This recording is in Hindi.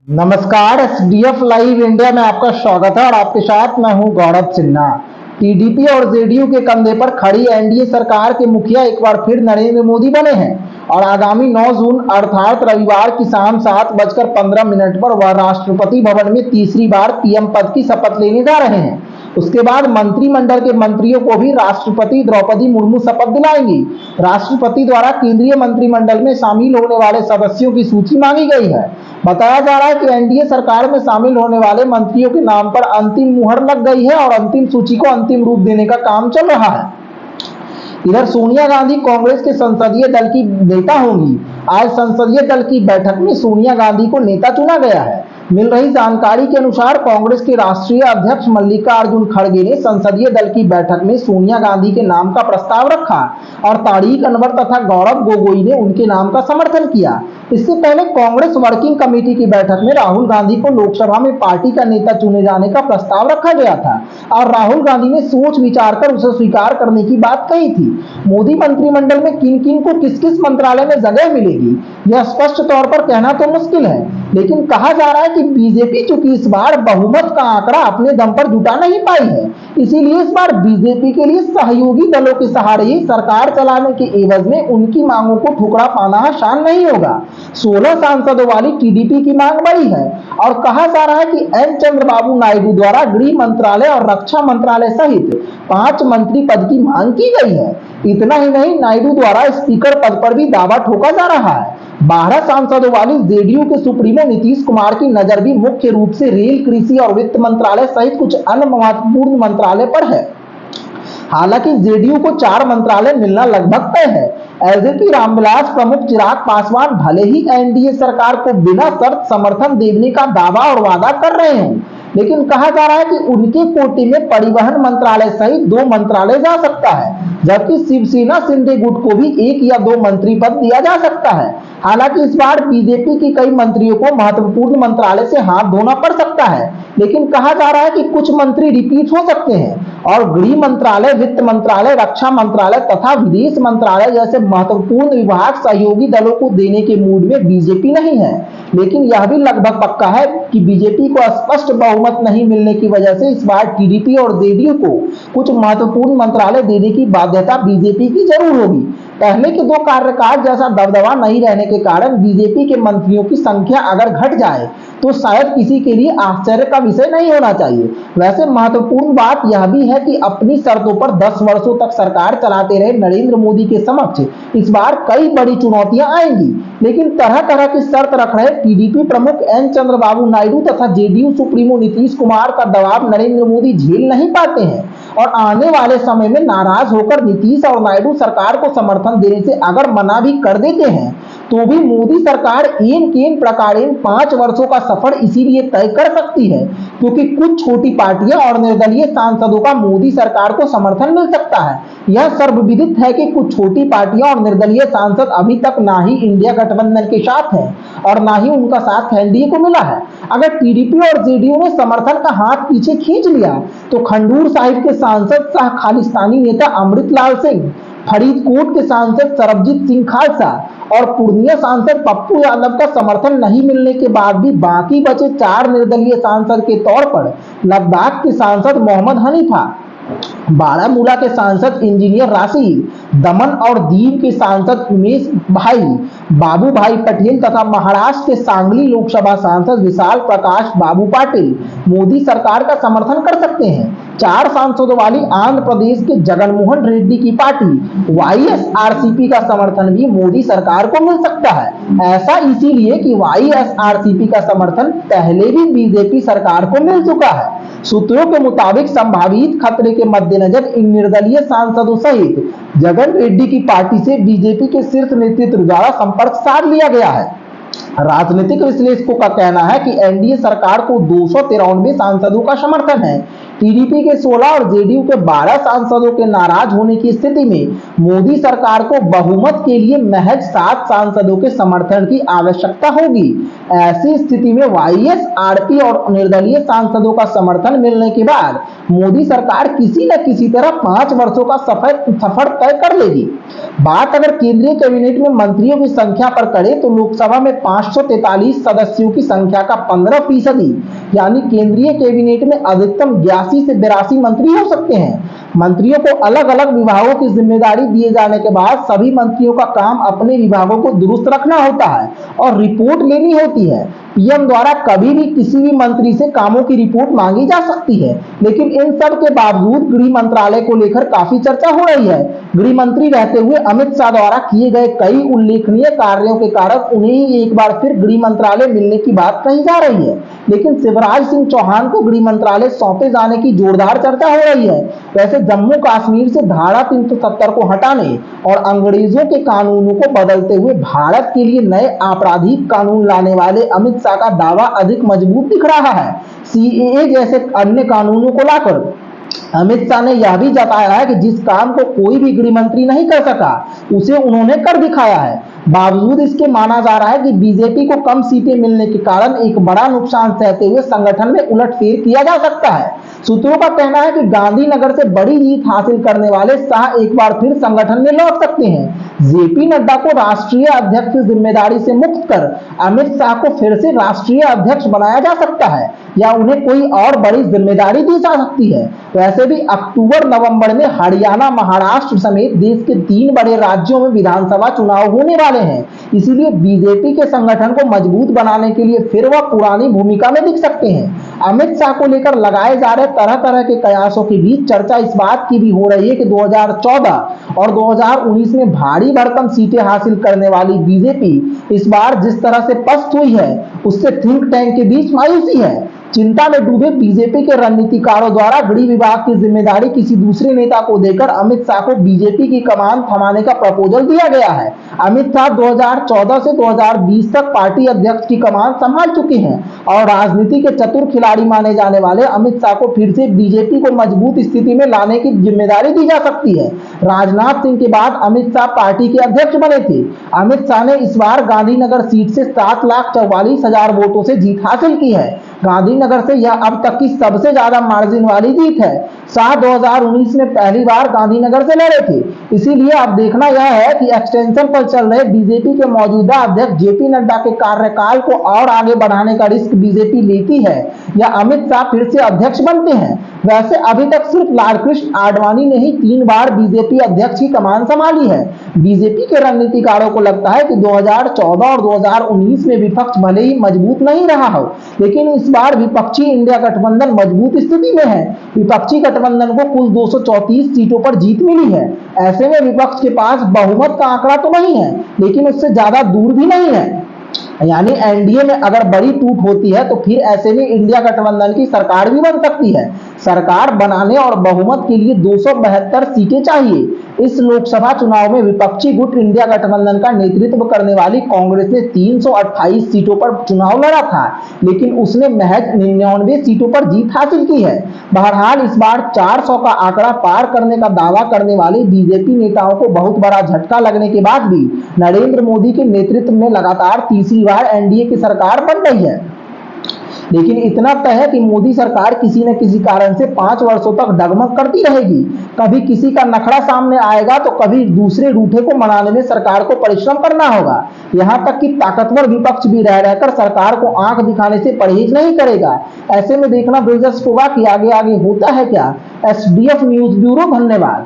नमस्कार, एसडीएफ लाइव इंडिया में आपका स्वागत है और आपके साथ मैं हूं गौरव सिन्हा। टीडीपी और जेडीयू के कंधे पर खड़ी एनडीए सरकार के मुखिया एक बार फिर नरेंद्र मोदी बने हैं और आगामी 9 जून अर्थात रविवार की शाम 7:15 पर वह राष्ट्रपति भवन में तीसरी बार पीएम पद की शपथ लेने जा रहे हैं। उसके बाद मंत्रिमंडल के मंत्रियों को भी राष्ट्रपति द्रौपदी मुर्मू शपथ दिलाएंगी। राष्ट्रपति द्वारा केंद्रीय मंत्रिमंडल में शामिल होने वाले सदस्यों की सूची मांगी गई है। बताया जा रहा है कि एनडीए सरकार में शामिल होने वाले मंत्रियों के नाम पर अंतिम मुहर लग गई है और अंतिम सूची को अंतिम रूप देने का काम चल रहा है। इधर सोनिया गांधी कांग्रेस के संसदीय दल की नेता होंगी। आज संसदीय दल की बैठक में सोनिया गांधी को नेता चुना गया है। मिल रही जानकारी के अनुसार कांग्रेस के राष्ट्रीय अध्यक्ष मल्लिकार्जुन खड़गे ने संसदीय दल की बैठक में सोनिया गांधी के नाम का प्रस्ताव रखा और तारिक अनवर तथा गौरव गोगोई ने उनके नाम का समर्थन किया। इससे पहले कांग्रेस वर्किंग कमेटी की बैठक में राहुल गांधी को लोकसभा में पार्टी का नेता चुने जाने का प्रस्ताव रखा गया था और राहुल गांधी ने सोच विचार कर उसे स्वीकार करने की बात कही थी। मोदी मंत्रिमंडल में किन किन को किस किस मंत्रालय में जगह मिलेगी, यह स्पष्ट तौर पर कहना तो मुश्किल है, लेकिन कहा जा रहा है कि बीजेपी चूंकि इस बार बहुमत का आंकड़ा अपने दम पर जुटा नहीं पाई है, इसीलिए इस बार बीजेपी के लिए सहयोगी दलों के सहारे ही सरकार चलाने के एवज में उनकी मांगों को ठुकरा पाना आसान नहीं होगा। 16 सांसदों वाली टीडीपी की मांग बड़ी है और कहा जा रहा है कि एन चंद्रबाबू नायडू द्वारा गृह मंत्रालय और रक्षा मंत्रालय सहित 5 मंत्री पद की मांग की गई है। इतना ही नहीं, नायडू द्वारा स्पीकर पद पर भी दावा ठोका जा रहा है। 12 सांसदों वाली जेडीयू के सुप्रीमो नीतीश कुमार की नजर भी मुख्य रूप से रेल, कृषि और वित्त मंत्रालय सहित कुछ अन्य महत्वपूर्ण मंत्रालय पर है। हालांकि जेडीयू को 4 मंत्रालय मिलना लगभग तय है। एलजेपी रामविलास प्रमुख चिराग पासवान भले ही एनडीए सरकार को बिना शर्त समर्थन देने का दावा और वादा कर रहे हैं, लेकिन कहा जा रहा है कि उनके कोटे में परिवहन मंत्रालय सहित 2 मंत्रालय जा सकता है, जबकि शिवसेना शिंदे गुट को भी 1 या 2 मंत्री पद दिया जा सकता है। हालांकि इस बार बीजेपी की कई मंत्रियों को महत्वपूर्ण मंत्रालय से हाथ धोना पड़ सकता है, लेकिन कहा जा रहा है कि कुछ मंत्री रिपीट हो सकते हैं और गृह मंत्रालय, वित्त मंत्रालय, रक्षा मंत्रालय तथा विदेश मंत्रालय जैसे महत्वपूर्ण विभाग सहयोगी दलों को देने के मूड में बीजेपी नहीं है। लेकिन यह भी लगभग पक्का है कि बीजेपी को स्पष्ट बहुमत नहीं मिलने की वजह से इस बार टीडीपी और जेडीयू को कुछ महत्वपूर्ण मंत्रालय देने की बाध्यता बीजेपी की जरूर होगी। पहले के 2 कार्यकाल जैसा दबदबा नहीं रहने के कारण बीजेपी के मंत्रियों की संख्या अगर घट जाए तो शायद किसी के लिए आश्चर्य का विषय नहीं होना चाहिए। वैसे महत्वपूर्ण बात यह भी है कि अपनी शर्तों पर 10 वर्षों तक सरकार चलाते रहे नरेंद्र मोदी के समक्ष इस बार कई बड़ी चुनौतियां आएंगी, लेकिन तरह तरह की शर्त रख रहे टीडीपी प्रमुख एन चंद्रबाबू नायडू तथा जेडीयू सुप्रीमो नीतीश कुमार का दबाव नरेंद्र मोदी झेल नहीं पाते हैं और आने वाले समय में नाराज होकर नीतीश और नायडू सरकार को समर्थन देने से अगर मना भी कर देते हैं तो भी मोदी सरकार इन केन प्रकारेण 5 वर्षों का सफर इसीलिए तय कर सकती है क्योंकि कुछ छोटी पार्टियां और निर्दलीय सांसदों का मोदी सरकार को समर्थन मिल सकता है। यह सर्वविदित है कि कुछ छोटी पार्टियां और निर्दलीय सांसद अभी तक ना ही इंडिया गठबंधन के साथ हैं और ना ही उनका साथ एनडीए को मिला है। अगर टीडीपी और जेडीयू ने समर्थन का हाथ पीछे खींच लिया तो खंडूर साहिब के सांसद सह खालिस्तानी नेता अमृतलाल सिंह, फरीदकोट के सांसद सरबजीत सिंह खालसा और पूर्णिया सांसद पप्पू यादव का समर्थन नहीं मिलने के बाद भी बाकी बचे 4 निर्दलीय सांसद के तौर पर लद्दाख के सांसद मोहम्मद हनीफा, बारामूला के सांसद इंजीनियर राशिद, दमन और दीव के सांसद उमेश भाई, बाबू भाई पटेल तथा महाराष्ट्र के सांगली लोकसभा सांसद विशाल प्रकाश बाबू पाटिल मोदी सरकार का समर्थन कर सकते हैं। 4 सांसदों वाली आंध्र प्रदेश के जगनमोहन रेड्डी की पार्टी वाईएसआरसीपी का समर्थन भी मोदी सरकार को मिल सकता है। ऐसा इसीलिए कि वाईएसआरसीपी का समर्थन पहले भी बीजेपी सरकार को मिल चुका है। सूत्रों के मुताबिक संभावित खतरे के मद्देनजर इन निर्दलीय सांसदों सहित जगन रेड्डी की पार्टी से बीजेपी के शीर्ष नेतृत्व द्वारा संपर्क साध लिया गया है। राजनीतिक विश्लेषकों का कहना है कि एनडीए सरकार को 293 सांसदों का समर्थन है। टीडीपी के 16 और जेडीयू के 12 सांसदों के नाराज होने की स्थिति में मोदी सरकार को बहुमत के लिए महज 7 सांसदों के समर्थन की आवश्यकता होगी। ऐसी स्थिति में वाईएस, आरपी और निर्दलीय सांसदों का समर्थन मिलने के बाद मोदी सरकार किसी न किसी तरह 5 वर्षों का सफर तय कर लेगी। बात अगर केंद्रीय कैबिनेट में मंत्रियों की संख्या पर करें तो लोकसभा में 543 सदस्यों की संख्या का 15% यानी केंद्रीय कैबिनेट में अधिकतम 82 से 82 मंत्री हो सकते हैं। मंत्रियों को अलग अलग विभागों की जिम्मेदारी दिए जाने के बाद सभी मंत्रियों का काम अपने विभागों को दुरुस्त रखना होता है और रिपोर्ट लेनी होती है। पीएम द्वारा कभी भी किसी भी मंत्री से कामों की रिपोर्ट मांगी जा सकती है, लेकिन इन सब के बावजूद गृह मंत्रालय को लेकर काफी चर्चा हो रही है। गृह मंत्री रहते हुए अमित शाह द्वारा किए गए कई उल्लेखनीय कार्यों के कारण उन्हें ही एक बार फिर गृह मंत्रालय मिलने की बात कही जा रही है, लेकिन शिवराज सिंह चौहान को गृह मंत्रालय सौंपे जाने की जोरदार चर्चा हो रही है। वैसे जम्मू कश्मीर से धारा 370 को हटाने और अंग्रेजों के कानूनों को बदलते हुए भारत के लिए नए आपराधिक कानून लाने वाले अमित शाह का दावा अधिक मजबूत दिख रहा है। सीएए जैसे अन्य कानूनों को लाकर अमित शाह ने यह भी जताया है कि जिस काम को कोई भी गृह मंत्री नहीं कर सका उसे उन्होंने कर दिखाया है। बावजूद इसके माना जा रहा है कि बीजेपी को कम सीटें मिलने के कारण एक बड़ा नुकसान सहते हुए संगठन में उलटफेर किया जा सकता है। सूत्रों का कहना है कि गांधीनगर से बड़ी जीत हासिल करने वाले शाह एक बार फिर संगठन में लौट सकते हैं। जेपी नड्डा को राष्ट्रीय अध्यक्ष की जिम्मेदारी से मुक्त कर अमित शाह को फिर से राष्ट्रीय अध्यक्ष बनाया जा सकता है या उन्हें कोई और बड़ी जिम्मेदारी दी जा सकती है। वैसे भी अक्टूबर नवंबर में हरियाणा, महाराष्ट्र समेत देश के 3 बड़े राज्यों में विधानसभा चुनाव होने वाले हैं, इसीलिए बीजेपी के संगठन को मजबूत बनाने के लिए फिर वह पुरानी भूमिका में दिख सकते हैं। अमित शाह को लेकर लगाए जा रहे तरह तरह के कयासों के बीच चर्चा इस बात की भी हो रही है कि 2014 और 2019 में भारी भरकम सीटें हासिल करने वाली बीजेपी इस बार जिस तरह से पस्त हुई है उससे थिंक टैंक के बीच मायूसी है। चिंता में डूबे बीजेपी के रणनीतिकारों द्वारा गृह विभाग की जिम्मेदारी किसी दूसरे नेता को देकर अमित शाह को बीजेपी की कमान थमाने का प्रपोजल दिया गया है। अमित शाह 2014 से 2020 तक पार्टी अध्यक्ष की कमान संभाल चुके हैं और राजनीति के चतुर खिलाड़ी माने जाने वाले अमित शाह को फिर से बीजेपी को मजबूत स्थिति में लाने की जिम्मेदारी दी जा सकती है। राजनाथ सिंह के बाद अमित शाह पार्टी के अध्यक्ष बने थे। अमित शाह ने इस बार गांधीनगर सीट से 7,44,000 वोटों से जीत हासिल की है। गांधीनगर से यह अब तक की सबसे ज्यादा मार्जिन वाली जीत है। शाह 2019 में पहली बार गांधीनगर से लड़े थे। इसीलिए अब देखना यह है कि एक्सटेंशन पर चल रहे बीजेपी के मौजूदा अध्यक्ष जेपी नड्डा के कार्यकाल को और आगे बढ़ाने का रिस्क बीजेपी लेती है या अमित शाह फिर से अध्यक्ष बनते हैं। वैसे अभी तक सिर्फ लालकृष्ण आडवाणी ने ही 3 बार बीजेपी अध्यक्ष की कमान संभाली है। बीजेपी के रणनीतिकारों को लगता है कि 2014 और 2019 में विपक्ष भले ही मजबूत नहीं रहा हो, लेकिन इस बार विपक्षी इंडिया गठबंधन मजबूत स्थिति में है। विपक्षी गठबंधन को कुल 234 सीटों पर जीत मिली है। ऐसे में विपक्ष के पास बहुमत का आंकड़ा तो नहीं है, लेकिन उससे ज्यादा दूर भी नहीं है। यानी एनडीए में अगर बड़ी टूट होती है तो फिर ऐसे में इंडिया गठबंधन की सरकार भी बन सकती है। सरकार बनाने और बहुमत के लिए 272 सीटें चाहिए। इस लोकसभा चुनाव में विपक्षी गुट इंडिया गठबंधन का नेतृत्व करने वाली कांग्रेस ने 328 सीटों पर चुनाव लड़ा था, लेकिन उसने महज 99 सीटों पर जीत हासिल की है। बहरहाल इस बार 400 का आंकड़ा पार करने का दावा करने वाले बीजेपी नेताओं को बहुत बड़ा झटका लगने के बाद भी नरेंद्र मोदी के नेतृत्व में लगातार तीसरी बार एनडीए की सरकार बन रही है। लेकिन इतना तय है कि मोदी सरकार किसी न किसी कारण से 5 वर्षों तक डगमग करती रहेगी। कभी किसी का नखरा सामने आएगा तो कभी दूसरे रूठे को मनाने में सरकार को परिश्रम करना होगा। यहां तक कि ताकतवर विपक्ष भी रह रहकर सरकार को आंख दिखाने से परहेज नहीं करेगा। ऐसे में देखना दिलचस्प होगा कि आगे आगे होता है क्या। एसडीएफ न्यूज ब्यूरो, धन्यवाद।